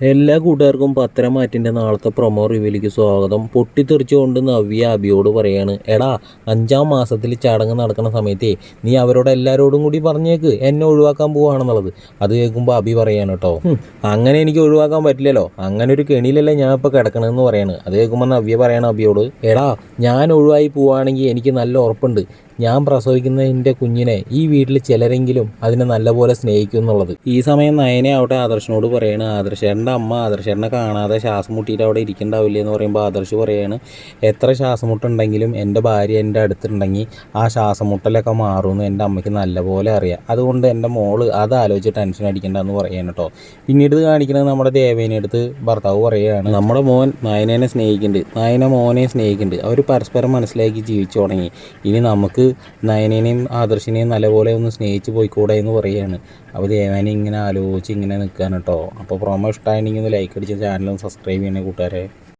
എല്ലാ കൂട്ടുകാർക്കും പത്തരമാറ്റിൻ്റെ നാളത്തെ പ്രൊമോ റിവ്യൂലേക്ക് സ്വാഗതം. പൊട്ടിത്തെറിച്ചുകൊണ്ട് നവ്യ അബിയോട് പറയാണ്, എടാ 5-ാം മാസത്തിൽ ചടങ്ങ് നടക്കുന്ന സമയത്തേ നീ അവരോട് എല്ലാവരോടും കൂടി പറഞ്ഞേക്ക് എന്നെ ഒഴിവാക്കാൻ പോവുകയാണെന്നുള്ളത്. അത് കേൾക്കുമ്പോൾ അബി പറയാണ് കേട്ടോ, അങ്ങനെ എനിക്ക് ഒഴിവാക്കാൻ പറ്റില്ലല്ലോ, അങ്ങനെ ഒരു കെണിയിലല്ലേ ഞാൻ ഇപ്പോൾ കിടക്കണമെന്ന് പറയാണ്. അത് കേൾക്കുമ്പോൾ നവ്യ പറയാണ് അബിയോട്, എടാ ഞാൻ ഒഴിവായി പോവുകയാണെങ്കിൽ എനിക്ക് നല്ല ഉറപ്പുണ്ട്, ഞാൻ പ്രസവിക്കുന്ന എൻ്റെ കുഞ്ഞിനെ ഈ വീട്ടിൽ ചിലരെങ്കിലും അതിനെ നല്ലപോലെ സ്നേഹിക്കും എന്നുള്ളത്. ഈ സമയം നയനെ അവിടെ ആദർശനോട് പറയാണ്, ആദർശേട്ടൻ്റെ അമ്മ ആദർശേട്ടനെ കാണാതെ ശ്വാസം മുട്ടിയിട്ട് അവിടെ ഇരിക്കണ്ടാവില്ലേ എന്ന് പറയുമ്പോൾ ആദർശ് പറയാണ്, എത്ര ശ്വാസം മുട്ടുണ്ടെങ്കിലും എൻ്റെ ഭാര്യ എൻ്റെ അടുത്തുണ്ടെങ്കിൽ ആ ശ്വാസം മുട്ടലൊക്കെ മാറുമെന്ന് എൻ്റെ അമ്മയ്ക്ക് നല്ലപോലെ അറിയാം. അതുകൊണ്ട് എൻ്റെ മോള് അത് ആലോചിച്ച് ടെൻഷൻ അടിക്കണ്ടെന്ന് പറയാണ് കേട്ടോ. പിന്നീട് കാണിക്കുന്നത് നമ്മുടെ ദേവേനെ അടുത്ത് ഭർത്താവ് പറയുകയാണ്, നമ്മുടെ മോൻ നയനെ സ്നേഹിക്കുന്നുണ്ട്, നയന മോനെ സ്നേഹിക്കുന്നുണ്ട്, അവർ പരസ്പരം മനസ്സിലാക്കി ജീവിച്ചു തുടങ്ങി, ഇനി നമുക്ക് നയനേനെയും ആദർശിനെയും നല്ലപോലെ ഒന്ന് സ്നേഹിച്ച് പോയിക്കൂടെ എന്ന് പറയുകയാണ്. അപ്പോൾ ദേവാനി ഇങ്ങനെ ആലോചിച്ച് ഇങ്ങനെ നിൽക്കുകയാണ് കേട്ടോ. അപ്പോൾ പ്രൊമോ ഇഷ്ടമായിട്ടുണ്ടെങ്കിൽ ഒന്ന് ലൈക്ക് അടിച്ച് ചാനൽ ഒന്ന് സബ്സ്ക്രൈബ് ചെയ്യണേ കൂട്ടുകാരെ.